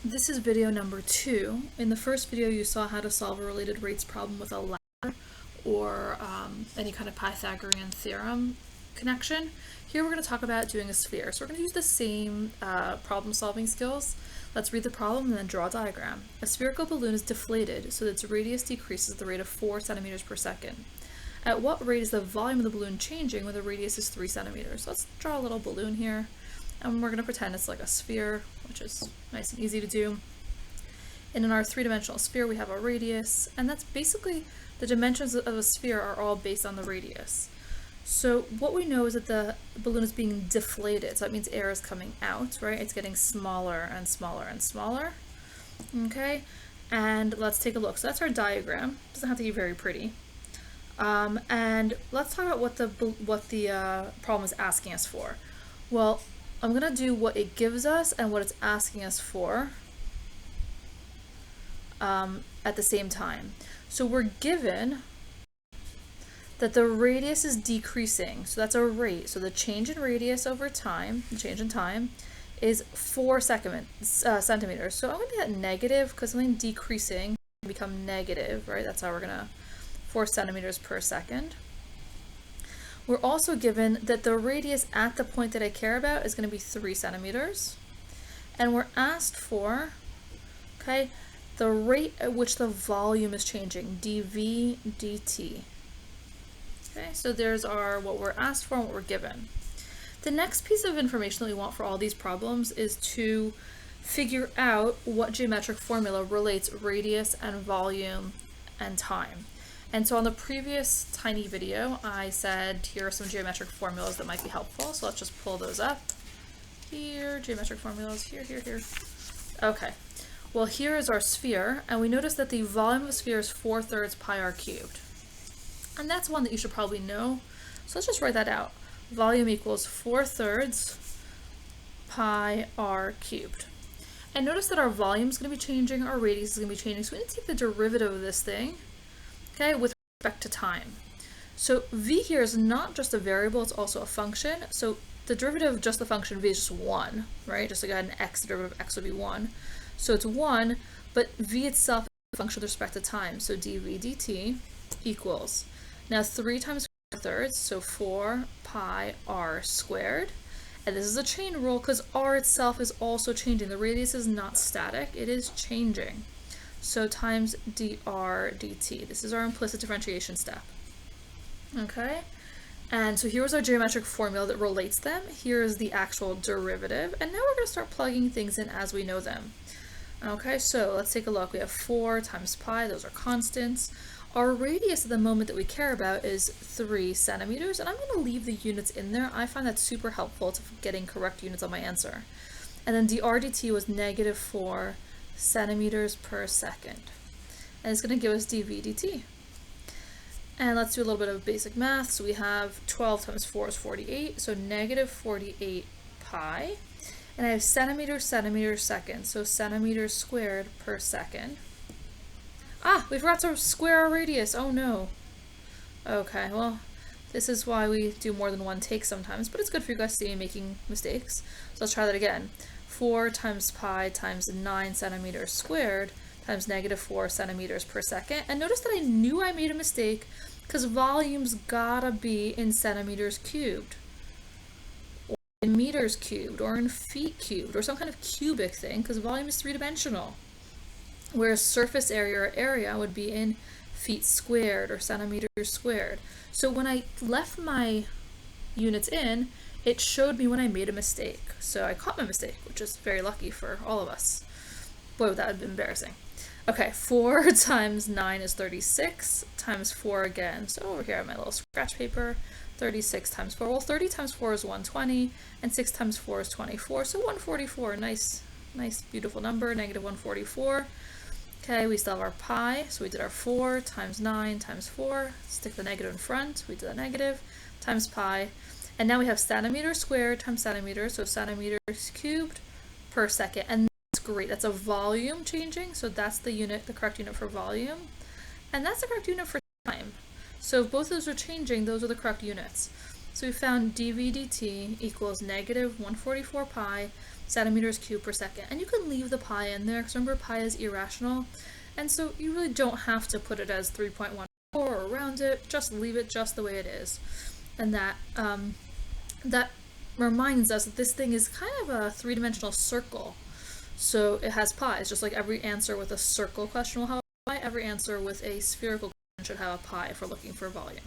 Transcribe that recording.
This is video number 2. In the first video you saw how to solve a related rates problem with a ladder or any kind of Pythagorean theorem connection. Here we're going to talk about doing a sphere. So we're going to use the same problem solving skills. Let's read the problem and then draw a diagram. A spherical balloon is deflated so that its radius decreases at the rate of 4 centimeters per second. At what rate is the volume of the balloon changing when the radius is 3 centimeters? So let's draw a little balloon here. And we're going to pretend it's like a sphere, which is nice and easy to do. And in our three-dimensional sphere, we have a radius, and that's basically the dimensions of a sphere are all based on the radius. So what we know is that the balloon is being deflated, so that means air is coming out, right? It's getting smaller and smaller and smaller. Okay, and let's take a look. So that's our diagram. It doesn't have to be very pretty. And let's talk about what the problem is asking us for. Well, I'm going to do what it gives us and what it's asking us for at the same time. So we're given that the radius is decreasing. So that's our rate. So the change in radius over time, the change in time, is 4 centimeters. So I'm going to do that negative because something decreasing can become negative, right? That's how we're going to 4 centimeters per second. We're also given that the radius at the point that I care about is going to be 3 centimeters. And we're asked for, okay, the rate at which the volume is changing, dV dt. Okay, so there's what we're asked for and what we're given. The next piece of information that we want for all these problems is to figure out what geometric formula relates radius and volume and time. And so on the previous tiny video, I said here are some geometric formulas that might be helpful. So let's just pull those up. Here, geometric formulas, here. Okay, well here is our sphere, and we notice that the volume of a sphere is 4/3 pi r cubed. And that's one that you should probably know. So let's just write that out. Volume equals 4/3 pi r cubed. And notice that our volume is going to be changing, our radius is going to be changing. So we need to take the derivative of this thing, okay, with respect to time. So v here is not just a variable, it's also a function. So the derivative of just the function v is just 1, right? Just like an x, the derivative of x would be 1. So it's 1, but v itself is a function with respect to time. So dv dt equals, now 3 times 4/3, so 4 pi r squared. And this is a chain rule because r itself is also changing. The radius is not static, it is changing. So times dr dt. This is our implicit differentiation step. Okay, and so here was our geometric formula that relates them. Here is the actual derivative, and now we're going to start plugging things in as we know them. Okay, so let's take a look. We have 4 times pi, those are constants. Our radius at the moment that we care about is 3 centimeters, and I'm going to leave the units in there. I find that super helpful to getting correct units on my answer. And then dr dt was negative 4 centimeters per second. And it's going to give us dv dt. And let's do a little bit of basic math. So we have 12 times 4 is 48, so negative 48 pi. And I have centimeters, seconds, so centimeters squared per second. Ah, we forgot to square our radius. Oh no. Okay, well, this is why we do more than one take sometimes, but it's good for you guys to see me making mistakes. So let's try that again. 4 times pi times 9 centimeters squared times negative 4 centimeters per second. And notice that I knew I made a mistake because volume's gotta be in centimeters cubed, or in meters cubed, or in feet cubed, or some kind of cubic thing, because volume is three-dimensional. Whereas surface area would be in feet squared or centimeters squared. So when I left my units in, it showed me when I made a mistake. So I caught my mistake, which is very lucky for all of us. Boy, that would be embarrassing. Okay, 4 times 9 is 36, times 4 again. So over here I have my little scratch paper. 36 times 4. Well, 30 times 4 is 120, and 6 times 4 is 24. So 144, nice, beautiful number, negative 144. Okay, we still have our pi, so we did our 4 times 9 times 4. Stick the negative in front. We did a negative times pi. And now we have centimeters squared times centimeters, so centimeters cubed per second. And that's great. That's a volume changing, so that's the unit, the correct unit for volume. And that's the correct unit for time. So if both of those are changing, those are the correct units. So we found dv dt equals negative 144 pi centimeters cubed per second. And you can leave the pi in there, because remember pi is irrational, and so you really don't have to put it as 3.14 or round it, just leave it just the way it is. And that reminds us that this thing is kind of a three-dimensional circle. So it has pi. It's just like every answer with a circle question will have a pi, every answer with a spherical question should have a pi if we're looking for volume.